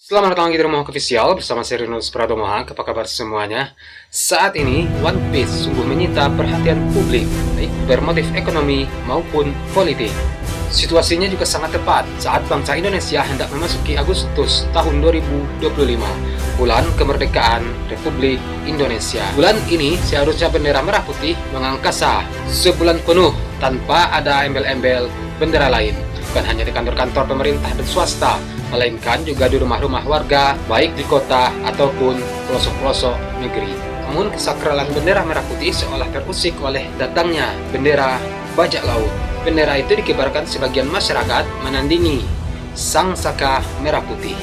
Selamat datang lagi di Rumah Official bersama saya Rinus Pradomoha. Apa kabar semuanya? Saat ini One Piece sungguh menyita perhatian publik, baik bermotif ekonomi maupun politik. Situasinya juga sangat tepat saat bangsa Indonesia hendak memasuki Agustus tahun 2025, bulan kemerdekaan Republik Indonesia. Bulan ini seharusnya bendera merah putih mengangkasa sebulan penuh tanpa ada embel-embel bendera lain. Bukan hanya di kantor-kantor pemerintah dan swasta, melainkan juga di rumah-rumah warga, baik di kota ataupun pelosok-pelosok negeri. Namun kesakralan bendera merah putih seolah terusik oleh datangnya bendera bajak laut. Bendera itu dikibarkan sebagian masyarakat menandingi sang saka merah putih.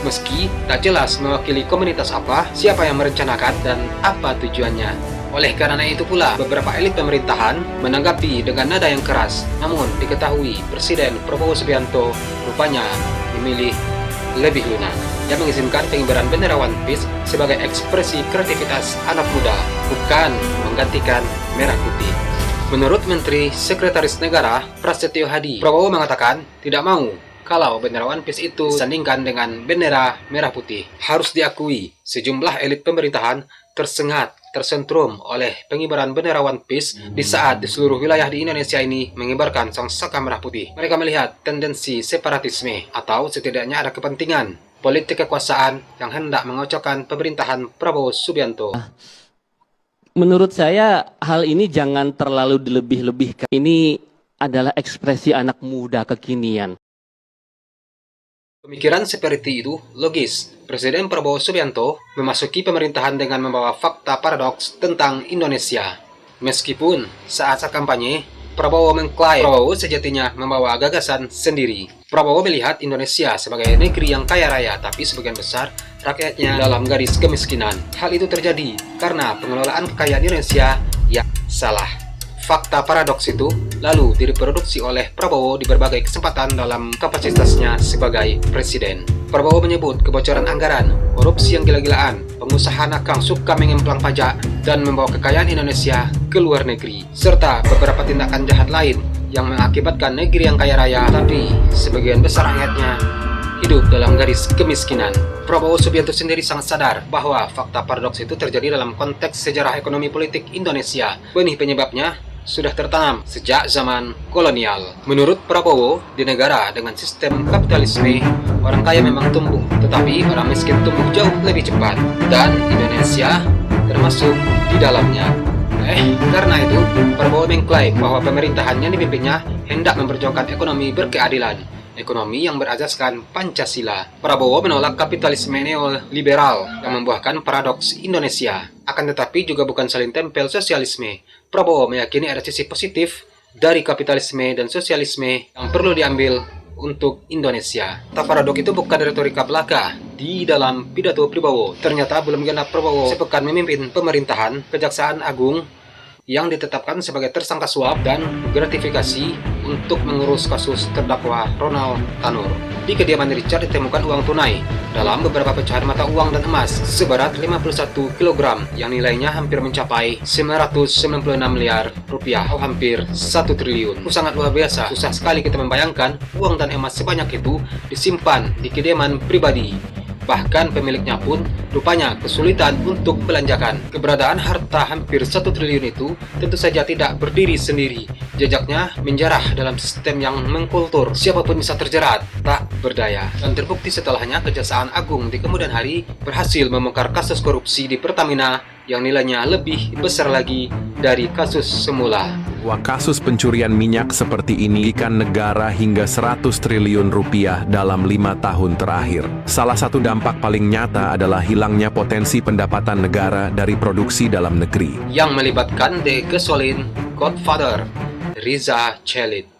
Meski tak jelas mewakili komunitas apa, siapa yang merencanakan, dan apa tujuannya. Oleh karena itu pula, beberapa elit pemerintahan menanggapi dengan nada yang keras. Namun diketahui Presiden Prabowo Subianto rupanya memilih lebih lunak, yang mengizinkan pengibaran bendera One Piece sebagai ekspresi kreativitas anak muda, bukan menggantikan merah putih. Menurut Menteri Sekretaris Negara Prasetyo Hadi, Prabowo mengatakan tidak mau kalau bendera One Piece itu disandingkan dengan bendera merah putih. Harus diakui, sejumlah elit pemerintahan tersentrum oleh pengibaran bendera One Piece di saat di seluruh wilayah di Indonesia ini mengibarkan sang saka merah putih. Mereka melihat tendensi separatisme atau setidaknya ada kepentingan politik kekuasaan yang hendak mengocokkan pemerintahan Prabowo Subianto. Menurut saya hal ini jangan terlalu dilebih-lebihkan. Ini adalah ekspresi anak muda kekinian. Pemikiran seperti itu logis. Presiden Prabowo Subianto memasuki pemerintahan dengan membawa fakta paradoks tentang Indonesia. Meskipun saat kampanye, Prabowo mengklaim Prabowo sejatinya membawa gagasan sendiri. Prabowo melihat Indonesia sebagai negeri yang kaya raya, tapi sebagian besar rakyatnya dalam garis kemiskinan. Hal itu terjadi karena pengelolaan kekayaan Indonesia yang salah. Fakta paradoks itu lalu direproduksi oleh Prabowo di berbagai kesempatan dalam kapasitasnya sebagai presiden. Prabowo menyebut kebocoran anggaran, korupsi yang gila-gilaan, pengusaha nakal suka mengemplang pajak, dan membawa kekayaan Indonesia ke luar negeri, serta beberapa tindakan jahat lain yang mengakibatkan negeri yang kaya raya, tapi sebagian besar rakyatnya hidup dalam garis kemiskinan. Prabowo Subianto sendiri sangat sadar bahwa fakta paradoks itu terjadi dalam konteks sejarah ekonomi politik Indonesia. Benih penyebabnya sudah tertanam sejak zaman kolonial. Menurut Prabowo, di negara dengan sistem kapitalisme, orang kaya memang tumbuh, tetapi orang miskin tumbuh jauh lebih cepat, dan Indonesia termasuk di dalamnya. Karena itu, Prabowo mengklaim bahwa pemerintahan yang dipimpinnya hendak memperjuangkan ekonomi berkeadilan, ekonomi yang berasaskan Pancasila. Prabowo menolak kapitalisme neoliberal yang membuahkan paradoks Indonesia. Akan tetapi juga bukan saling tempel sosialisme. Prabowo meyakini ada sisi positif dari kapitalisme dan sosialisme yang perlu diambil untuk Indonesia. Paradok itu bukan retorika belaka di dalam pidato Prabowo. Ternyata belum genap Prabowo sepekan memimpin pemerintahan, Kejaksaan Agung yang ditetapkan sebagai tersangka suap dan gratifikasi untuk mengurus kasus terdakwa Ronald Tanur. Di kediaman Richard ditemukan uang tunai dalam beberapa pecahan mata uang dan emas seberat 51 kg yang nilainya hampir mencapai 996 miliar rupiah atau hampir 1 triliun. Itu sangat luar biasa. Susah sekali kita membayangkan uang dan emas sebanyak itu disimpan di kediaman pribadi. Bahkan pemiliknya pun rupanya kesulitan untuk belanjakan. Keberadaan harta hampir 1 triliun itu tentu saja tidak berdiri sendiri. Jejaknya menjarah dalam sistem yang mengkultur. Siapapun bisa terjerat, tak berdaya. Dan terbukti setelahnya Kejaksaan Agung di kemudian hari berhasil membongkar kasus korupsi di Pertamina yang nilainya lebih besar lagi dari kasus semula. Kasus pencurian minyak seperti ini ikan negara hingga 100 triliun rupiah dalam 5 tahun terakhir. Salah satu dampak paling nyata adalah hilangnya potensi pendapatan negara dari produksi dalam negeri. Yang melibatkan The Gasoline Godfather, Riza Chalit.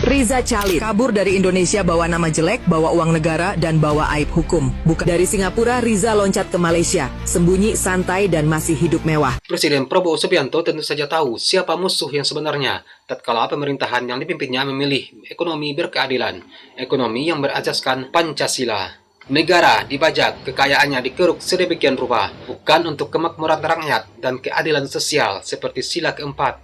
Riza Chalit kabur dari Indonesia bawa nama jelek, bawa uang negara, dan bawa aib hukum. Bukan dari Singapura, Riza loncat ke Malaysia, sembunyi, santai, dan masih hidup mewah. Presiden Prabowo Subianto tentu saja tahu siapa musuh yang sebenarnya tatkala pemerintahan yang dipimpinnya memilih ekonomi berkeadilan, ekonomi yang berasaskan Pancasila. Negara dibajak, kekayaannya dikeruk sedemikian rupa, bukan untuk kemakmuran rakyat dan keadilan sosial seperti sila keempat,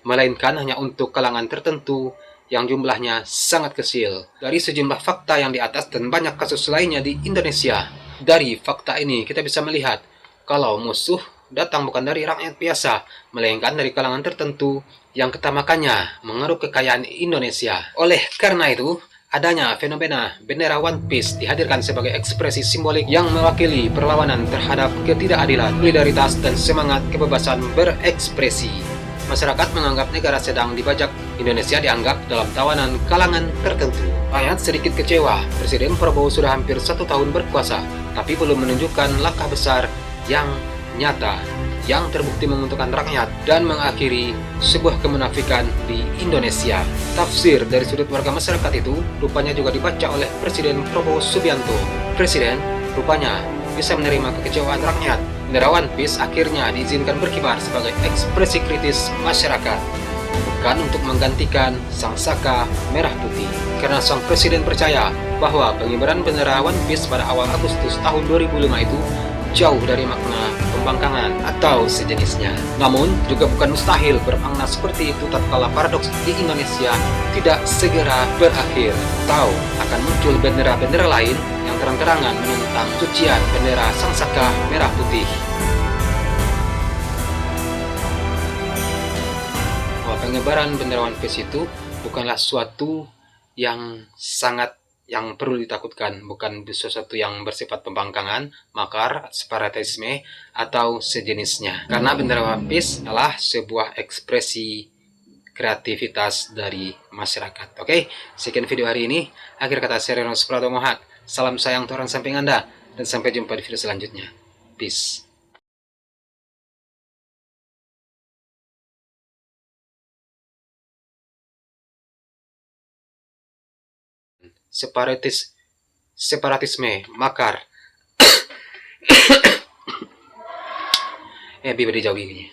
melainkan hanya untuk kalangan tertentu yang jumlahnya sangat kecil. Dari sejumlah fakta yang di atas dan banyak kasus lainnya di Indonesia, dari fakta ini kita bisa melihat kalau musuh datang bukan dari rakyat biasa, melainkan dari kalangan tertentu yang ketamakannya mengeruk kekayaan Indonesia. Oleh karena itu, adanya fenomena bendera One Piece dihadirkan sebagai ekspresi simbolik yang mewakili perlawanan terhadap ketidakadilan, solidaritas, dan semangat kebebasan berekspresi. Masyarakat menganggap negara sedang dibajak, Indonesia dianggap dalam tawanan kalangan tertentu. Rakyat sedikit kecewa, Presiden Prabowo sudah hampir 1 tahun berkuasa, tapi belum menunjukkan langkah besar yang nyata, yang terbukti menguntungkan rakyat dan mengakhiri sebuah kemunafikan di Indonesia. Tafsir dari sudut warga masyarakat itu rupanya juga dibaca oleh Presiden Prabowo Subianto. Presiden rupanya bisa menerima kekecewaan rakyat. Bendera One Piece akhirnya diizinkan berkibar sebagai ekspresi kritis masyarakat, bukan untuk menggantikan sang saka merah putih. Karena sang presiden percaya bahwa pengibaran bendera One Piece pada awal Agustus tahun 2005 itu jauh dari makna pembangkangan atau sejenisnya. Namun, juga bukan mustahil bermakna seperti itu tatkala paradoks di Indonesia tidak segera berakhir, atau akan muncul bendera-bendera lain yang terang-terangan menentang cucian bendera sang saka merah putih. Bahwa pengibaran bendera One Piece itu bukanlah suatu yang perlu ditakutkan, bukan sesuatu yang bersifat pembangkangan, makar, separatisme, atau sejenisnya. Karena bendera One Piece adalah sebuah ekspresi kreativitas dari masyarakat. Oke, sekian video hari ini. Akhir kata, saya Reno Supratomo Mohat. Salam sayang untuk orang samping Anda, dan sampai jumpa di video selanjutnya. Peace. Separatisme, makar. Biar dijauh giginya.